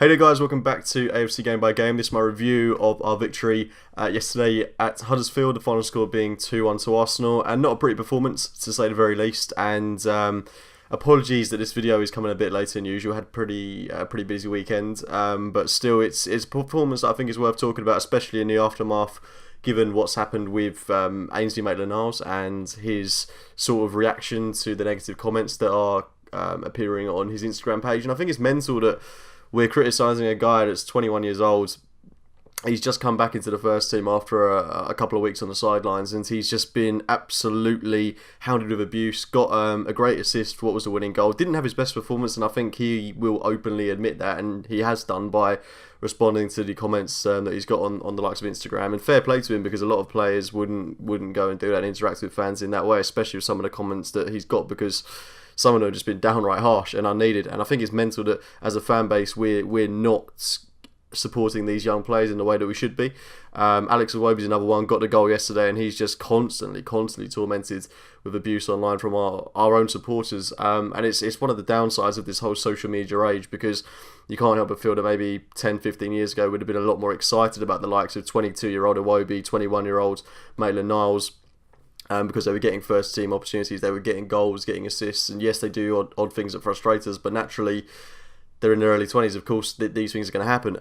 Hey there guys, welcome back to AFC Game by Game. This is my review of our victory yesterday at Huddersfield, the final score being 2-1 to Arsenal, and not a pretty performance to say the very least. And apologies that this video is coming a bit later than usual. I had a pretty busy weekend, but still it's a performance that I think is worth talking about, especially in the aftermath, given what's happened with Ainsley Maitland-Niles and his sort of reaction to the negative comments that are appearing on his Instagram page. And I think it's mental that we're criticising a guy that's 21 years old. He's just come back into the first team after a couple of weeks on the sidelines, and he's just been absolutely hounded with abuse. Got a great assist for what was the winning goal. Didn't have his best performance, and I think he will openly admit that, and he has done by responding to the comments that he's got on the likes of Instagram. And fair play to him, because a lot of players wouldn't go and do that and interact with fans in that way, especially with some of the comments that he's got, because some of them have just been downright harsh and unneeded. And I think it's mental that as a fan base we're not supporting these young players in the way that we should be. Alex Iwobi's another one, got the goal yesterday, and he's just constantly tormented with abuse online from our own supporters. And it's one of the downsides of this whole social media age, because you can't help but feel that maybe 10-15 years ago we'd have been a lot more excited about the likes of 22-year-old Iwobi, 21-year-old Maitland-Niles, because they were getting first team opportunities, they were getting goals, getting assists, and yes, they do odd things that frustrate us, but naturally they're in their early 20s, of course these things are going to happen.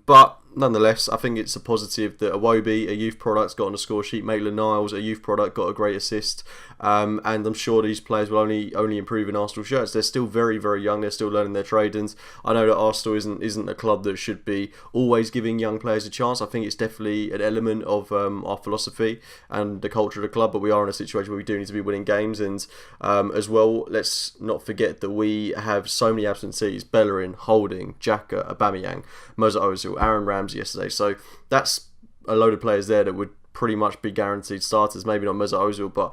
But nonetheless, I think it's a positive that Iwobi, a youth product, got on the score sheet. Maitland-Niles, a youth product, got a great assist. And I'm sure these players will only improve in Arsenal shirts. They're still very, very young. They're still learning their trade. And I know that Arsenal isn't a club that should be always giving young players a chance. I think it's definitely an element of our philosophy and the culture of the club. But we are in a situation where we do need to be winning games. And as well, let's not forget that we have so many absentees: Bellerin, Holding, Xhaka, Aubameyang, Mesut Ozil, Aaron Ramsey yesterday. So that's a load of players there that would pretty much be guaranteed starters. Maybe not Mesut Ozil, but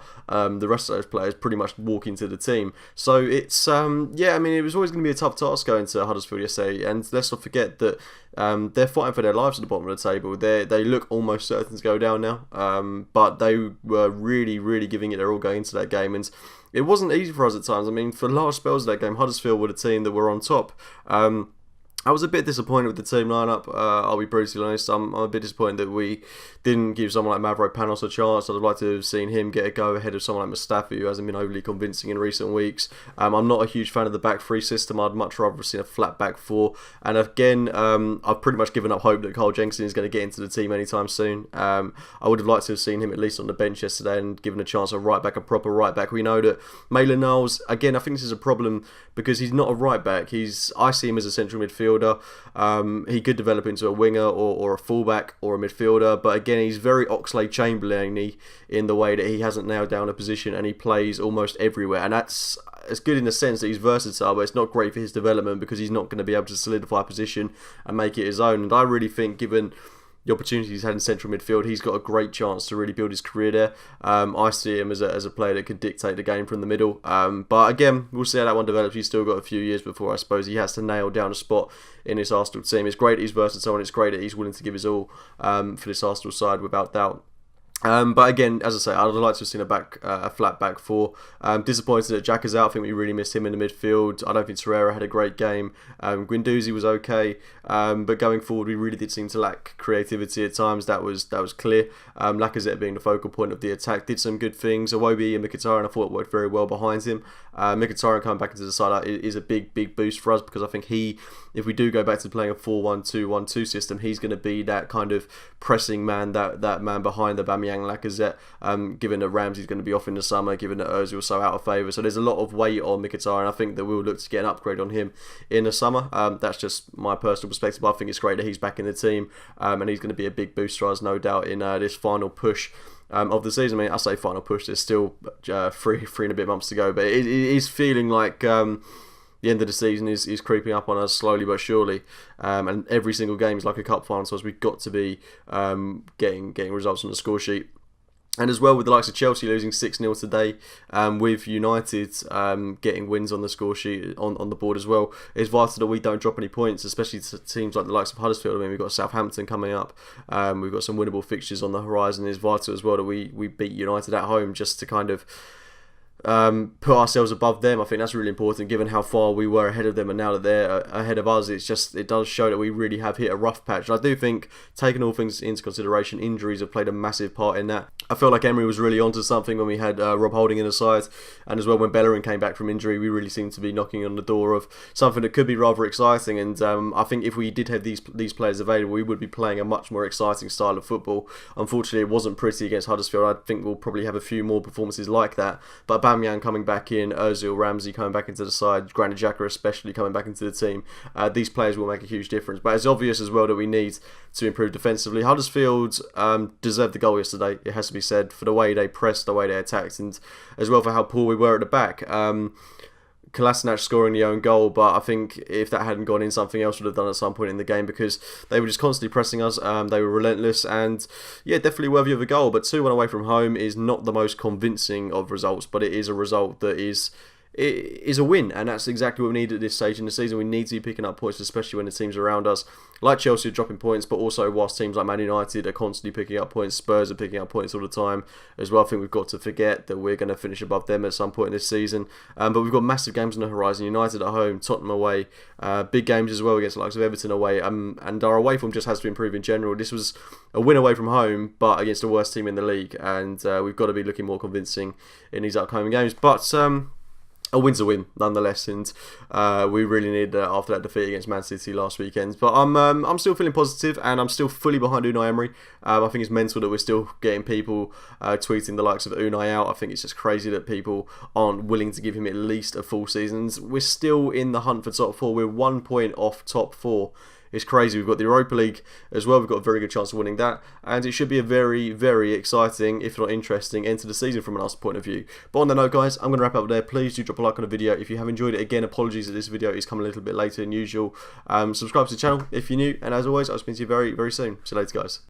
the rest of those players pretty much walk into the team. So it's yeah, I mean, it was always going to be a tough task going to Huddersfield yesterday, and let's not forget that they're fighting for their lives at the bottom of the table. They look almost certain to go down now, but they were really giving it their all going into that game, and it wasn't easy for us at times. I mean, for large spells of that game, Huddersfield were the team that were on top. I was a bit disappointed with the team lineup. I'll be brutally honest. I'm a bit disappointed that we didn't give someone like Mavropanos a chance. I'd have liked to have seen him get a go ahead of someone like Mustafi, who hasn't been overly convincing in recent weeks. I'm not a huge fan of the back three system. I'd much rather have seen a flat back four. And again, I've pretty much given up hope that Carl Jenkinson is going to get into the team anytime soon. I would have liked to have seen him at least on the bench yesterday and given a chance of right back, a proper right back. We know that Maitland-Niles, again, I think this is a problem because he's not a right back. I see him as a central midfielder. He could develop into a winger or a fullback or a midfielder, but again, he's very Oxlade-Chamberlain-y in the way that he hasn't nailed down a position and he plays almost everywhere. And that's good in the sense that he's versatile, but it's not great for his development because he's not going to be able to solidify a position and make it his own. And I really think, given the opportunities he's had in central midfield, he's got a great chance to really build his career there. I see him as a player that could dictate the game from the middle. But again, we'll see how that one develops. He's still got a few years before I suppose he has to nail down a spot in this Arsenal team. It's great that he's versatile, and it's great that he's willing to give his all for this Arsenal side without doubt. But again, as I say, I'd like to have seen a flat back four. Disappointed that Xhaka's out. I think we really missed him in the midfield. I don't think Torreira had a great game. Guendouzi was okay, but going forward, we really did seem to lack creativity at times. That was clear. Lacazette being the focal point of the attack did some good things. Iwobi and Mkhitaryan, I thought, worked very well behind him. Mkhitaryan coming back into the side is a big boost for us, because I think if we do go back to playing a 4-1-2-1-2 system, he's going to be that kind of pressing man, that man behind the Aubameyang, Lacazette, given that Ramsey's going to be off in the summer, given that Ozil's so out of favour. So there's a lot of weight on Mkhitaryan. I think that we'll look to get an upgrade on him in the summer. That's just my personal perspective. I think it's great that he's back in the team, and he's going to be a big boost for us, no doubt, in this final push of the season. I mean, I say final push, there's still three and a bit months to go, but it is feeling like the end of the season is creeping up on us slowly but surely, and every single game is like a cup final, so we've got to be getting results on the score sheet. And as well, with the likes of Chelsea losing 6-0 today, with United getting wins on the score sheet, on the board as well, it's vital that we don't drop any points, especially to teams like the likes of Huddersfield. I mean, we've got Southampton coming up, we've got some winnable fixtures on the horizon. It's vital as well that we beat United at home, just to kind of put ourselves above them. I think that's really important given how far we were ahead of them, and now that they're ahead of us, it does show that we really have hit a rough patch. And I do think, taking all things into consideration, injuries have played a massive part in that. I felt like Emery was really onto something when we had Rob Holding in the side, and as well when Bellerin came back from injury, we really seemed to be knocking on the door of something that could be rather exciting. And I think if we did have these players available, we would be playing a much more exciting style of football. Unfortunately, it wasn't pretty against Huddersfield. I think we'll probably have a few more performances like that, but Aubameyang coming back in, Ozil, Ramsey coming back into the side, Granit Xhaka especially coming back into the team, these players will make a huge difference. But it's obvious as well that we need to improve defensively. Huddersfield deserved the goal yesterday, it has to be said, for the way they pressed, the way they attacked, and as well for how poor we were at the back. Kolasinac scoring the own goal, but I think if that hadn't gone in, something else would have done at some point in the game, because they were just constantly pressing us. They were relentless, and yeah, definitely worthy of a goal. But 2-1 away from home is not the most convincing of results, but it is a result that is a win, and that's exactly what we need at this stage in the season. We need to be picking up points, especially when the teams around us, like Chelsea, are dropping points, but also whilst teams like Man United are constantly picking up points, Spurs are picking up points all the time as well. I think we've got to forget that we're going to finish above them at some point in this season. But we've got massive games on the horizon. United at home, Tottenham away, big games as well against the likes of Everton away, and our away form just has to improve in general. This was a win away from home, but against the worst team in the league, and we've got to be looking more convincing in these upcoming games. But a win's a win, nonetheless, and we really need after that defeat against Man City last weekend. But I'm still feeling positive, and I'm still fully behind Unai Emery. I think it's mental that we're still getting people tweeting the likes of Unai out. I think it's just crazy that people aren't willing to give him at least a full season. We're still in the hunt for top 4. We're 1 point off top 4. It's crazy. We've got the Europa League as well. We've got a very good chance of winning that, and it should be a very, very exciting, if not interesting, end to the season from an Arsenal point of view. But on that note, guys, I'm going to wrap up there. Please do drop a like on the video if you have enjoyed it. Again, apologies that this video is coming a little bit later than usual. Subscribe to the channel if you're new, and as always, I'll speak to you very, very soon. See you later, guys.